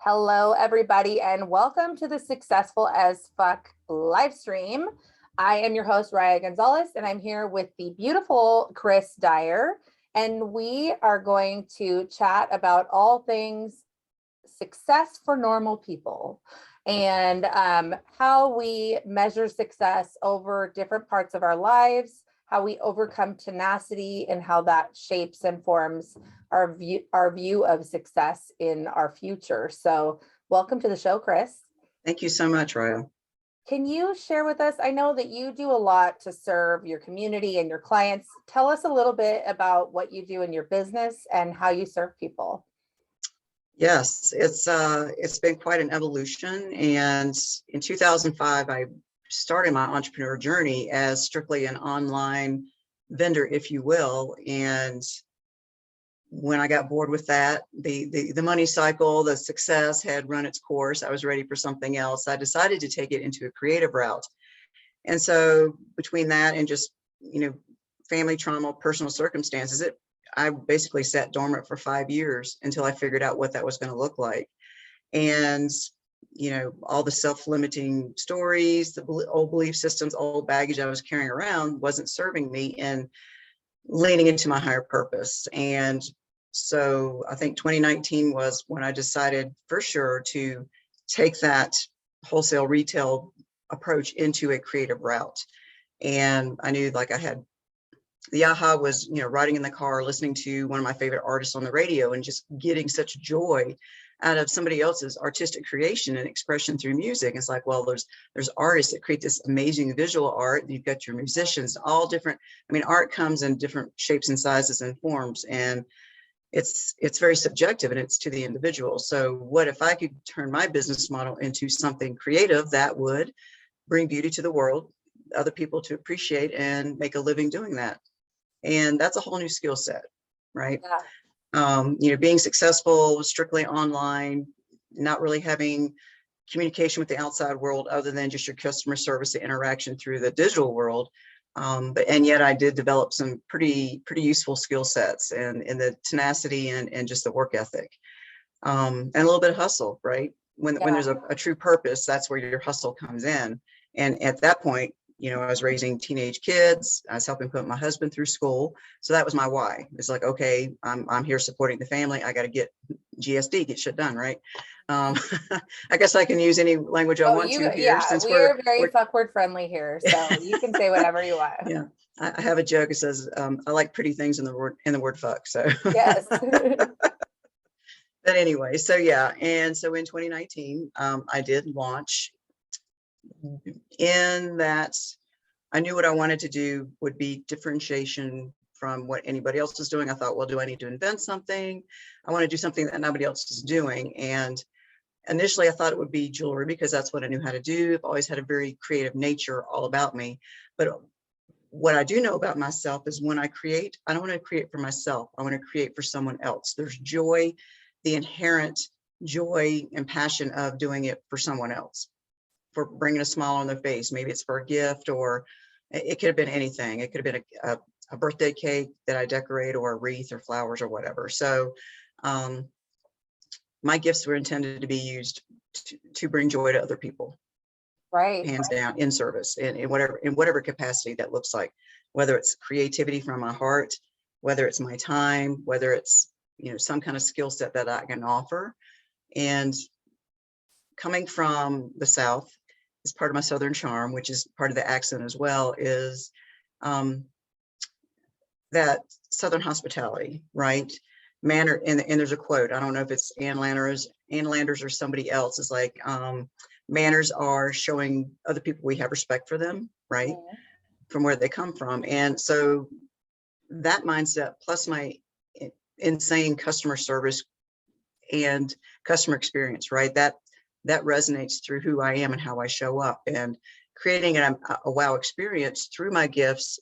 Hello, everybody, and welcome to the Successful as Fuck live stream. I am your host, Raya Gonzalez, and I'm here with the beautiful Chris Dyer, and we are going to chat about all things success for normal people and how we measure success over different parts of our lives, how we overcome tenacity, and how that shapes and forms our view of success in our future. So welcome to the show, Chris. Thank you so much, Raya. Can you share with us, I know that you do a lot to serve your community and your clients. Tell us a little bit about what you do in your business and how you serve people. Yes, it's been quite an evolution. And in 2005, I started my entrepreneur journey as strictly an online vendor, if you will. And when I got bored with that, the money cycle, the success had run its course. I was ready for something else. I decided to take it into a creative route. And so between that and just, family trauma, personal circumstances, I basically sat dormant for 5 years until I figured out what that was going to look like. And, all the self-limiting stories, the old belief systems, old baggage I was carrying around wasn't serving me and leaning into my higher purpose. And so I think 2019 was when I decided for sure to take that wholesale retail approach into a creative route. And I knew I had the aha was, riding in the car, listening to one of my favorite artists on the radio and just getting such joy out of somebody else's artistic creation and expression through music. It's like, well, there's artists that create this amazing visual art. You've got your musicians, all different. Art comes in different shapes and sizes and forms, and it's very subjective and it's to the individual. So what if I could turn my business model into something creative that would bring beauty to the world, other people to appreciate and make a living doing that? And that's a whole new skill set, right? Yeah. Being successful strictly online, not really having communication with the outside world other than just your customer service and interaction through the digital world. And yet I did develop some pretty useful skill sets and in the tenacity and just the work ethic, and a little bit of hustle, right? When there's a true purpose, that's where your hustle comes in. And at that point, I was raising teenage kids. I was helping put my husband through school. So that was my why. It's like, okay, I'm here supporting the family. I got to get GSD, get shit done, right? I guess I can use any language I want to here. Yeah, since we're very fuckword friendly here, so you can say whatever you want. Yeah, I have a joke. It says, I like pretty things in the word fuck. So yes. But anyway, so yeah, and so in 2019, I did launch. In that, I knew what I wanted to do would be differentiation from what anybody else was doing. I thought, well, do I need to invent something? I want to do something that nobody else is doing. And initially I thought it would be jewelry because that's what I knew how to do. I've always had a very creative nature all about me. But what I do know about myself is when I create, I don't want to create for myself. I want to create for someone else. There's joy, the inherent joy and passion of doing it for someone else, for bringing a smile on their face. Maybe it's for a gift, or it could have been anything. It could have been a birthday cake that I decorate, or a wreath or flowers or whatever. So my gifts were intended to be used to bring joy to other people. Right. Hands down, in service, in whatever capacity that looks like, whether it's creativity from my heart, whether it's my time, whether it's, some kind of skill set that I can offer. And coming from the South, is part of my Southern charm, which is part of the accent as well, is that Southern hospitality, right? Manner, and there's a quote, I don't know if it's Ann Landers or somebody else, is like, manners are showing other people we have respect for them, right? Mm-hmm. From where they come from. And so that mindset, plus my insane customer service and customer experience, right? That resonates through who I am and how I show up, and creating a wow experience through my gifts,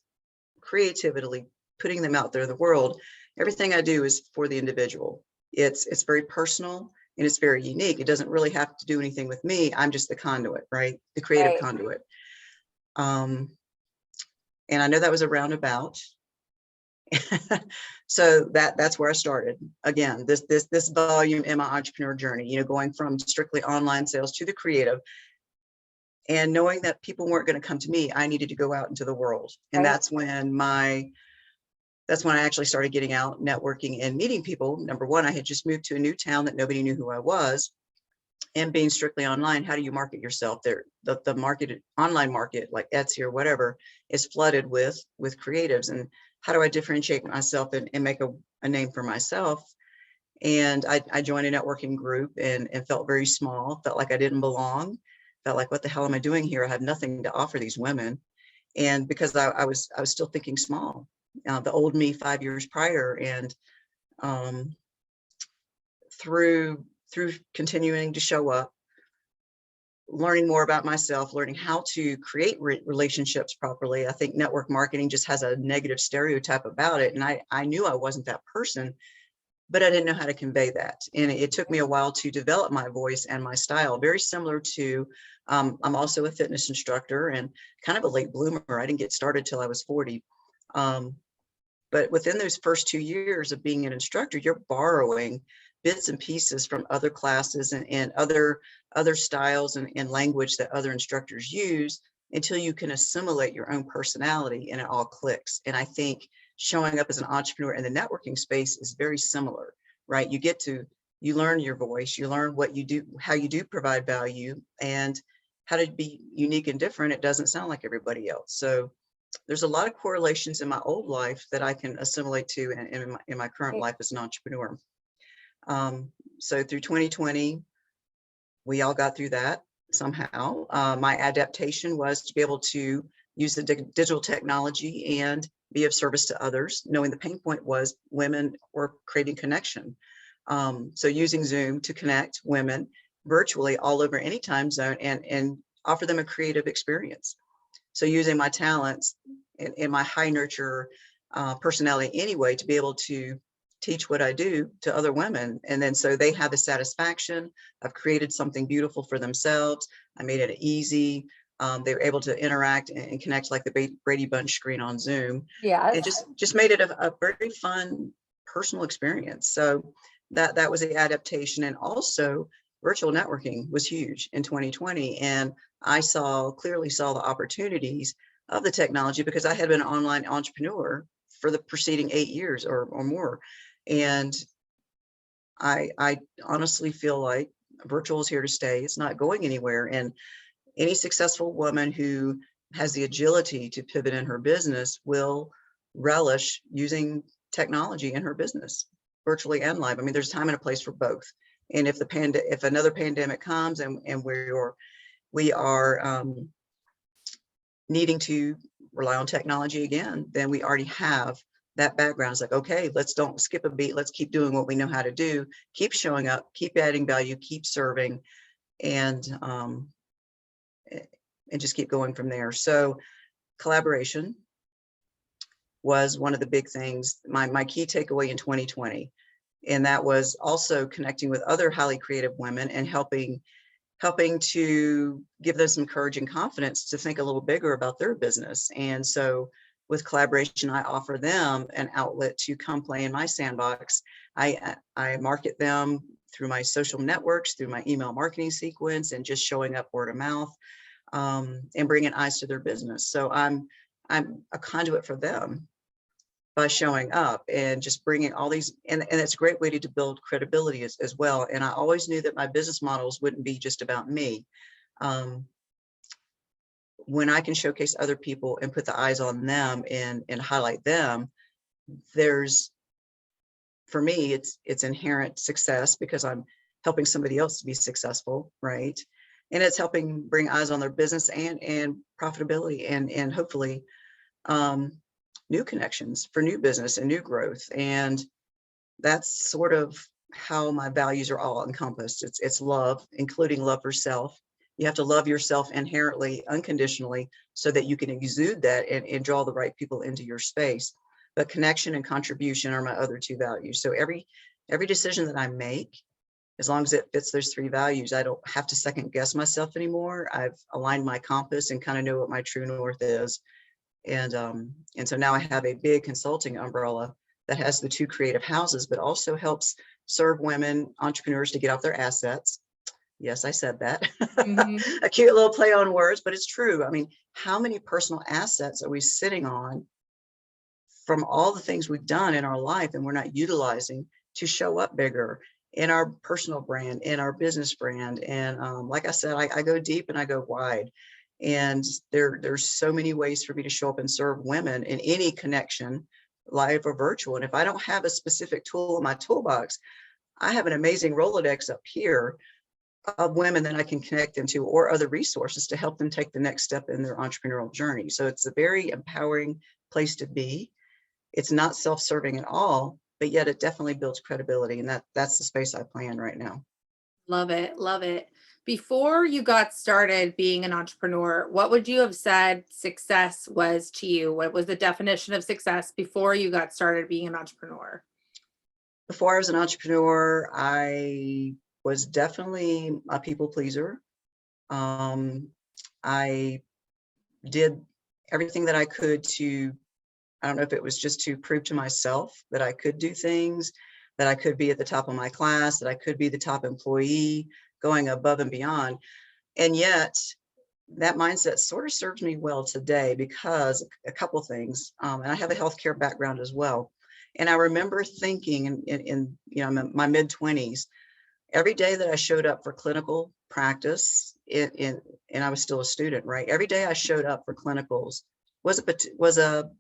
creatively, putting them out there in the world. Everything I do is for the individual. It's very personal and it's very unique. It doesn't really have to do anything with me. I'm just the conduit, right? The creative conduit. And I know that was a roundabout, So that's where I started. Again, this volume in my entrepreneur journey, you know, going from strictly online sales to the creative, and knowing that people weren't going to come to me, I needed to go out into the world. And Right. that's when I actually started getting out, networking and meeting people. Number one, I had just moved to a new town that nobody knew who I was. And being strictly online, how do you market yourself? There, the market, online market like Etsy or whatever, is flooded with creatives. And how do I differentiate myself and make a name for myself? And I joined a networking group and felt very small, felt like I didn't belong, felt like, what the hell am I doing here? I have nothing to offer these women. And because I was still thinking small, the old me 5 years prior. And um, through continuing to show up, learning more about myself, learning how to create relationships properly. I think network marketing just has a negative stereotype about it. And I knew I wasn't that person, but I didn't know how to convey that. And it took me a while to develop my voice and my style, very similar to, I'm also a fitness instructor and kind of a late bloomer. I didn't get started till I was 40. But within those first 2 years of being an instructor, you're borrowing bits and pieces from other classes and other styles and language that other instructors use until you can assimilate your own personality and it all clicks. And I think showing up as an entrepreneur in the networking space is very similar, right? You learn your voice, you learn what you do, how you do provide value, and how to be unique and different. It doesn't sound like everybody else. So there's a lot of correlations in my old life that I can assimilate to in my current life as an entrepreneur. So through 2020, we all got through that somehow. My adaptation was to be able to use the digital technology and be of service to others, knowing the pain point was women were craving connection. So using Zoom to connect women virtually all over any time zone and offer them a creative experience. So using my talents and my high nurture personality anyway, to be able to teach what I do to other women. And then so they have the satisfaction. I've created something beautiful for themselves. I made it easy. They were able to interact and connect like the Brady Bunch screen on Zoom. Yes. And just made it a very fun personal experience. So that was the adaptation. And also virtual networking was huge in 2020. And I clearly saw the opportunities of the technology because I had been an online entrepreneur for the preceding 8 years or more. And I honestly feel like virtual is here to stay. It's not going anywhere. And any successful woman who has the agility to pivot in her business will relish using technology in her business, virtually and live. I mean, there's a time and a place for both. And if another pandemic comes and we are needing to rely on technology again, then we already have that background. It's like, okay, let's don't skip a beat. Let's keep doing what we know how to do. Keep showing up, keep adding value, keep serving, and just keep going from there. So collaboration was one of the big things, my key takeaway in 2020. And that was also connecting with other highly creative women and helping to give them some courage and confidence to think a little bigger about their business. And so with collaboration, I offer them an outlet to come play in my sandbox. I market them through my social networks, through my email marketing sequence, and just showing up word of mouth and bringing eyes to their business. So I'm a conduit for them by showing up and just bringing all these, and it's a great way to build credibility as well. And I always knew that my business models wouldn't be just about me. When I can showcase other people and put the eyes on them and highlight them, for me, it's inherent success because I'm helping somebody else to be successful, right? And it's helping bring eyes on their business and profitability and hopefully new connections for new business and new growth. And that's sort of how my values are all encompassed. It's love, including love for self. You have to love yourself inherently, unconditionally, so that you can exude that and draw the right people into your space. But connection and contribution are my other two values. So every decision that I make, as long as it fits those three values, I don't have to second guess myself anymore. I've aligned my compass and kind of know what my true north is. And so now I have a big consulting umbrella that has the two creative houses, but also helps serve women entrepreneurs to get off their assets. Yes, I said that. Mhm. A cute little play on words, but it's true. I mean, how many personal assets are we sitting on from all the things we've done in our life and we're not utilizing to show up bigger in our personal brand, in our business brand? And like I said, I go deep and I go wide. And there's so many ways for me to show up and serve women in any connection, live or virtual. And if I don't have a specific tool in my toolbox, I have an amazing Rolodex up here of women that I can connect them to, or other resources to help them take the next step in their entrepreneurial journey. So it's a very empowering place to be. It's not self-serving at all, but yet it definitely builds credibility. And that's the space I play in right now. Love it. Love it. Before you got started being an entrepreneur, what would you have said success was to you? What was the definition of success before you got started being an entrepreneur? Before I was an entrepreneur, I was definitely a people pleaser. I did everything that I could to, I don't know if it was just to prove to myself that I could do things, that I could be at the top of my class, that I could be the top employee, going above and beyond. And yet that mindset sort of serves me well today because a couple things, and I have a healthcare background as well. And I remember thinking in my mid 20s, every day that I showed up for clinical practice and I was still a student, right? Every day I showed up for clinicals was a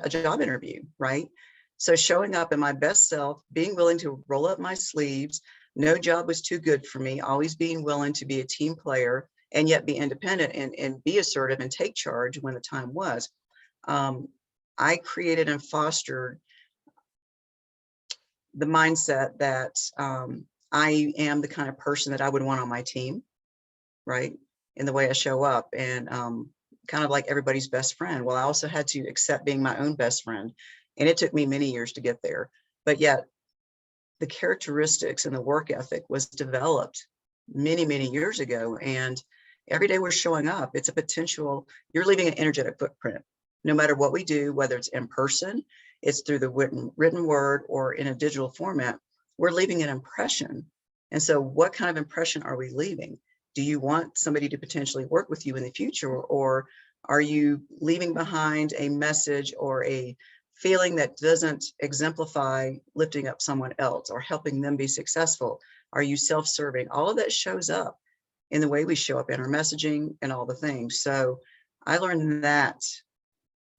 job interview, right? So showing up in my best self, being willing to roll up my sleeves, no job was too good for me, always being willing to be a team player and yet be independent and be assertive and take charge when the time was. I created and fostered the mindset that I am the kind of person that I would want on my team, right? In the way I show up, and kind of like everybody's best friend. Well, I also had to accept being my own best friend. And it took me many years to get there. But yet the characteristics and the work ethic was developed many, many years ago. And every day we're showing up, it's a potential, you're leaving an energetic footprint. No matter what we do, whether it's in person, it's through the written word, or in a digital format, we're leaving an impression. And so what kind of impression are we leaving? Do you want somebody to potentially work with you in the future, or are you leaving behind a message or a feeling that doesn't exemplify lifting up someone else or helping them be successful? Are you self-serving? All of that shows up in the way we show up in our messaging and all the things. So I learned that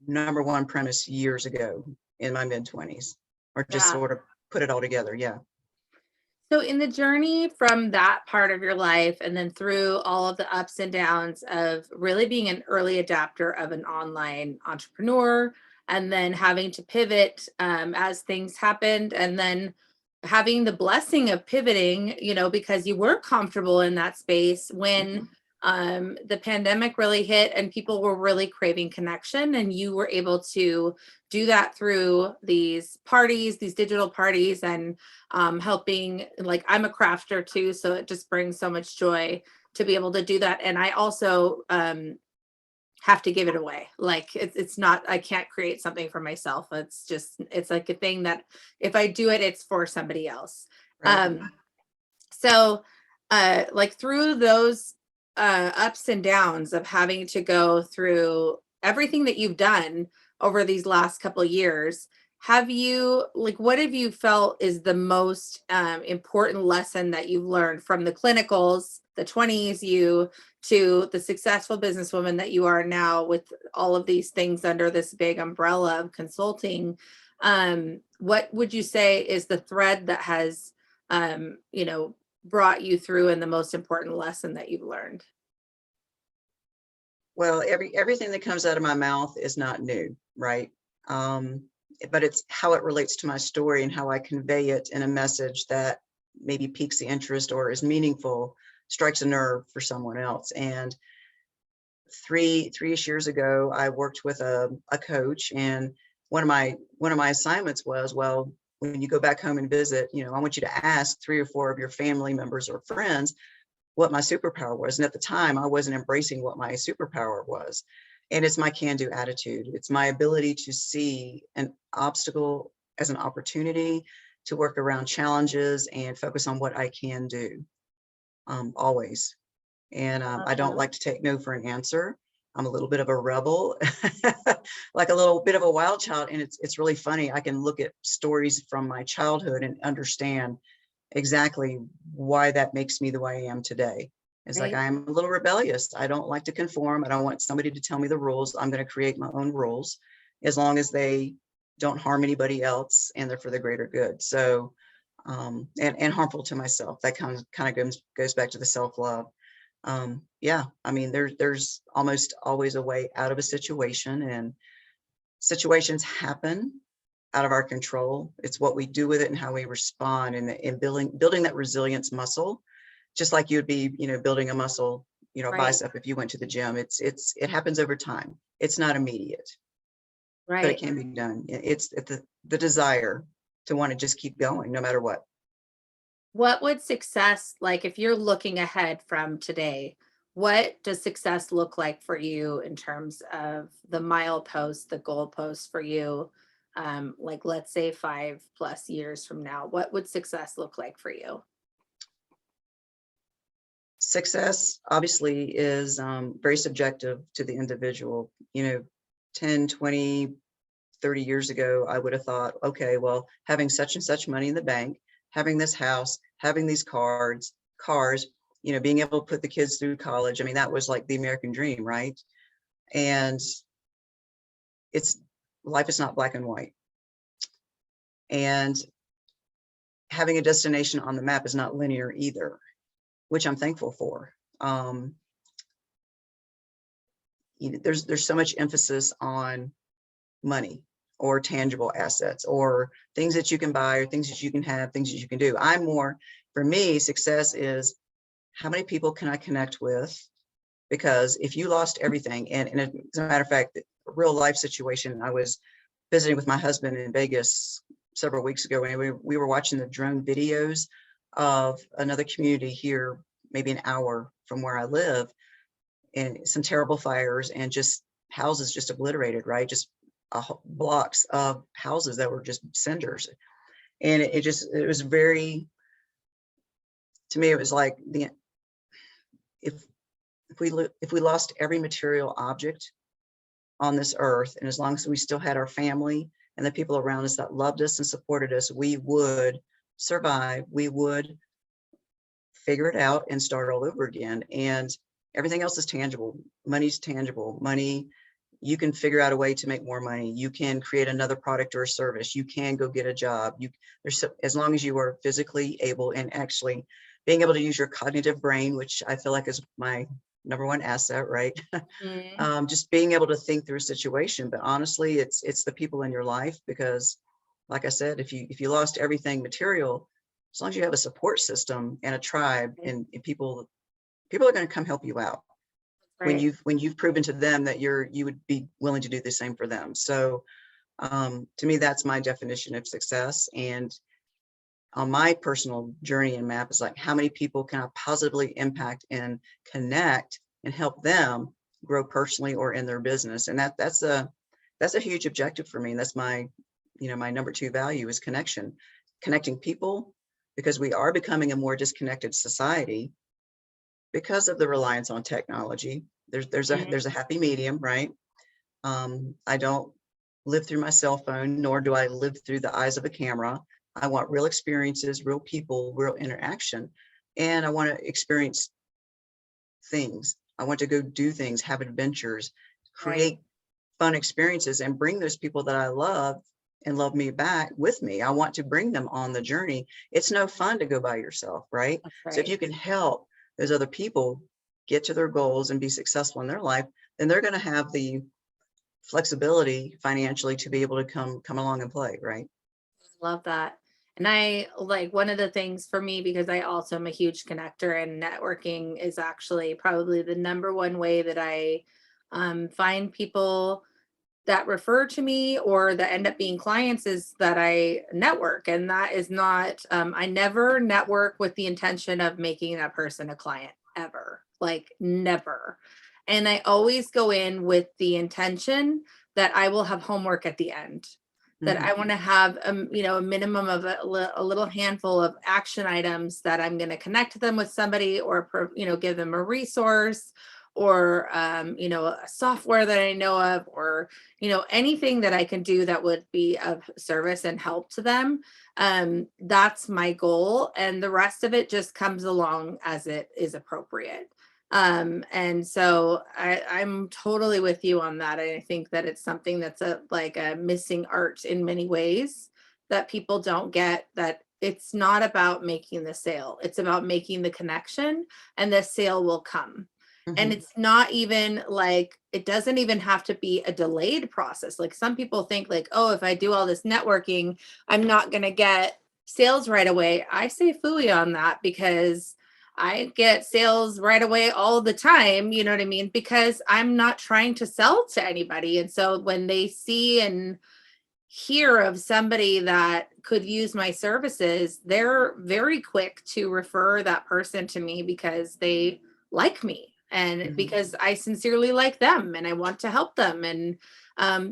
number one premise years ago in my mid 20s, or just Yeah. sort of put it all together. Yeah. So in the journey from that part of your life and then through all of the ups and downs of really being an early adapter of an online entrepreneur, and then having to pivot as things happened, and then having the blessing of pivoting, because you were comfortable in that space when Mhm. the pandemic really hit and people were really craving connection, and you were able to do that through these parties, these digital parties, and helping. Like, I'm a crafter too, so it just brings so much joy to be able to do that. And I also have to give it away. Like, it's not, I can't create something for myself. It's like a thing that if I do it, it's for somebody else. Right. So like through those ups and downs of having to go through everything that you've done over these last couple of years, have you, like, what have you felt is the most important lesson that you've learned from the clinicals, the 20s you, to the successful businesswoman that you are now with all of these things under this big umbrella of consulting? What would you say is the thread that has brought you through, and the most important lesson that you've learned? Well, everything that comes out of my mouth is not new, right? Um, but it's how it relates to my story and how I convey it in a message that maybe piques the interest or is meaningful, strikes a nerve for someone else. And three-ish years ago, I worked with a coach, and one of my assignments was, well, when you go back home and visit, I want you to ask 3 or 4 of your family members or friends what my superpower was. And at the time, I wasn't embracing what my superpower was. And it's my can-do attitude. It's my ability to see an obstacle as an opportunity, to work around challenges and focus on what I can do, always. And I don't like to take no for an answer. I'm a little bit of a rebel, like a little bit of a wild child. And it's really funny. I can look at stories from my childhood and understand exactly why that makes me the way I am today. It's like, Right. I'm a little rebellious. I don't like to conform. I don't want somebody to tell me the rules. I'm going to create my own rules as long as they don't harm anybody else and they're for the greater good. So, and harmful to myself. That kind of goes back to the self-love. Yeah, I mean, there's almost always a way out of a situation, and situations happen out of our control. It's what we do with it and how we respond, and building that resilience muscle, just like you'd be, building a muscle, a Right. bicep if you went to the gym. It happens over time. It's not immediate, but it Right. can be done. It's the desire to want to just keep going no matter what. What would success like if you're looking ahead from today? What does success look like for you in terms of the milepost, the goalpost for you? Like let's say 5+ years from now, what would success look like for you? Success obviously is very subjective to the individual. 10, 20, 30 years ago, I would have thought, okay, well, having such and such money in the bank, having this house, having these cars, being able to put the kids through college. I mean, that was like the American dream, right? And it's life is not black and white. And having a destination on the map is not linear either, which I'm thankful for. There's so much emphasis on money or tangible assets or things that you can buy or things that you can have, things that you can do. For me, success is how many people can I connect with? Because if you lost everything, and as a matter of fact, a real life situation, I was visiting with my husband in Vegas several weeks ago, and we were watching the drone videos of another community here, maybe an hour from where I live, and some terrible fires and just houses just obliterated, right? Just blocks of houses that were just cinders. And it was very, to me, it was like if we lost every material object on this earth, and as long as we still had our family and the people around us that loved us and supported us, we would survive. We would figure it out and start all over again. And everything else is tangible. Money's tangible. Money, you can figure out a way to make more money. You can create another product or a service. You can go get a job. As long as you are physically able and actually being able to use your cognitive brain, which I feel like is my number one asset, right? Mhm. Just being able to think through a situation. But honestly, it's the people in your life, because like I said, if you lost everything material, as long as you have a support system and a tribe and people are going to come help you out when Right. you've proven to them that you would be willing to do the same for them. So to me, that's my definition of success. And on my personal journey and map is like, how many people can I positively impact and connect and help them grow personally or in their business? And that's a huge objective for me. And that's my my number two value is connecting people, because we are becoming a more disconnected society because of the reliance on technology. Mhm. There's a happy medium, right? I don't live through my cell phone, nor do I live through the eyes of a camera. I want real experiences, real people, real interaction. And I want to experience things. I want to go do things, have adventures, Right. create fun experiences, and bring those people that I love and love me back with me. I want to bring them on the journey. It's no fun to go by yourself, right? That's So if right. you can help those other people get to their goals and be successful in their life, then they're going to have the flexibility financially to be able to come along and play, right? Love that. And I like one of the things for me, because I also am a huge connector, and networking is actually probably the number one way that I find people that refer to me or that end up being clients, is that I network. And that is not, I never network with the intention of making that person a client ever, like never. And I always go in with the intention that I will have homework at the end, that I want to have, a minimum of a little handful of action items that I'm going to connect them with somebody, or, give them a resource, or, a software that I know of, or, anything that I can do that would be of service and help to them. That's my goal. And the rest of it just comes along as it is appropriate. And so I'm totally with you on that. I think that it's something that's like a missing art in many ways, that people don't get, that it's not about making the sale. It's about making the connection, and the sale will come. And it's not even like, it doesn't even have to be a delayed process. Like, some people think like, oh, if I do all this networking, I'm not going to get sales right away. I say phooey on that, because I get sales right away all the time. You know what I mean? Because I'm not trying to sell to anybody. And so when they see and hear of somebody that could use my services, they're very quick to refer that person to me, because they like me, and because I sincerely like them and I want to help them. And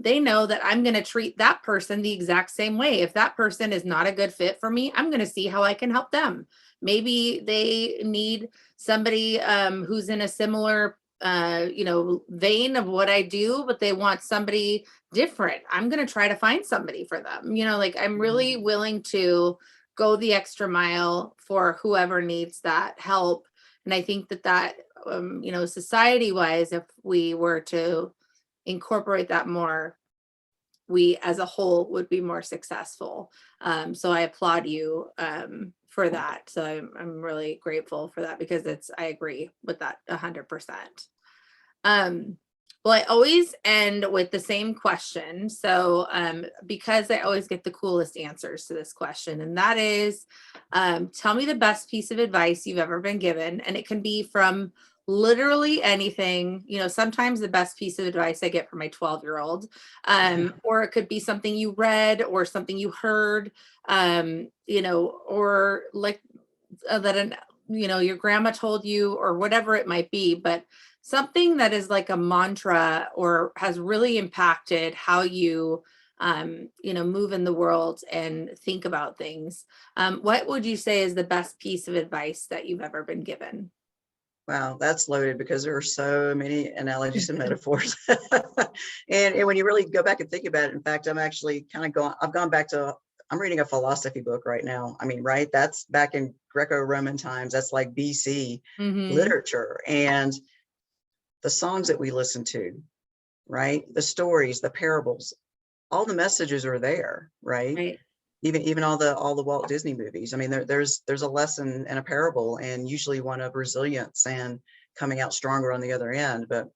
they know that I'm going to treat that person the exact same way. If that person is not a good fit for me, I'm going to see how I can help them. Maybe they need somebody who's in a similar vein of what I do, but they want somebody different. I'm going to try to find somebody for them. Like, I'm really willing to go the extra mile for whoever needs that help. And I think that society wise, if we were to incorporate that more, we as a whole would be more successful. So I applaud you for that. So I'm really grateful for that, because I agree with that 100%. Well, I always end with the same question. So because I always get the coolest answers to this question, and that is, tell me the best piece of advice you've ever been given. And it can be from literally anything. Sometimes the best piece of advice I get from my 12-year-old, or it could be something you read, or something you heard, or like that your grandma told you, or whatever it might be, but something that is like a mantra, or has really impacted how you move in the world and think about things. What would you say is the best piece of advice that you've ever been given? Wow, that's loaded, because there are so many analogies and metaphors. And when you really go back and think about it, in fact, I'm actually I've gone back to, I'm reading a philosophy book right now. I mean, right? That's back in Greco-Roman times. That's like BC literature. And the songs that we listen to, right? The stories, the parables, all the messages are there, right? Right. Even all the Walt Disney movies. I mean, there's a lesson and a parable, and usually one of resilience and coming out stronger on the other end. But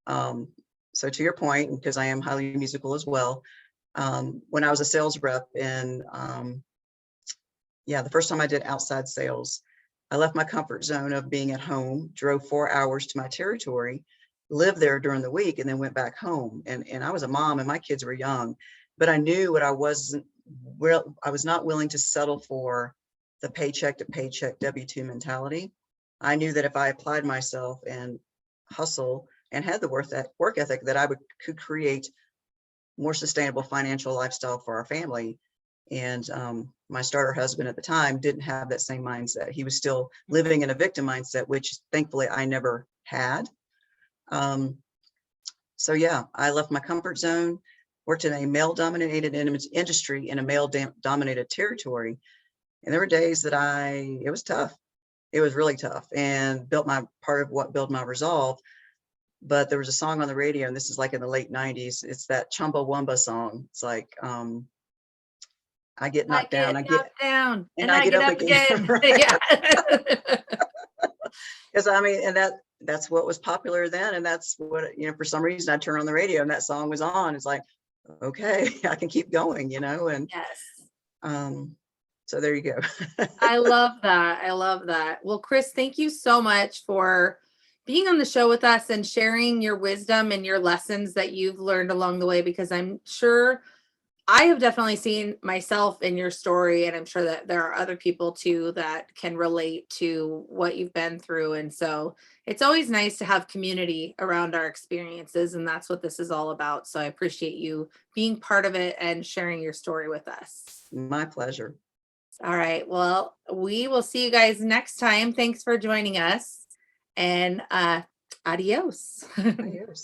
so to your point, because I am highly musical as well, when I was a sales rep, and the first time I did outside sales, I left my comfort zone of being at home, drove 4 hours to my territory, lived there during the week, and then went back home. And I was a mom, and my kids were young, but I knew what I was not willing to settle for the paycheck to paycheck W-2 mentality. I knew that if I applied myself and hustle and had the work ethic, that I could create more sustainable financial lifestyle for our family. And my starter husband at the time didn't have that same mindset. He was still living in a victim mindset, which thankfully I never had. So yeah, I left my comfort zone, worked in a male-dominated industry in a male-dominated territory. And there were days that it was tough. It was really tough, and part of what built my resolve. But there was a song on the radio, and this is like in the late 90s. It's that Chumbawamba song. It's like, I get knocked down, and I get up again. Yeah. Because I mean, and that's what was popular then. And that's what, for some reason I turned on the radio and that song was on. It's like, okay, I can keep going, and Yes. so there you go. I love that. I love that. Well, Chris, thank you so much for being on the show with us and sharing your wisdom and your lessons that you've learned along the way, because I'm sure I have definitely seen myself in your story, and I'm sure that there are other people too that can relate to what you've been through. And so it's always nice to have community around our experiences, and that's what this is all about. So I appreciate you being part of it and sharing your story with us. My pleasure. All right. Well, we will see you guys next time. Thanks for joining us, and adios. Adios.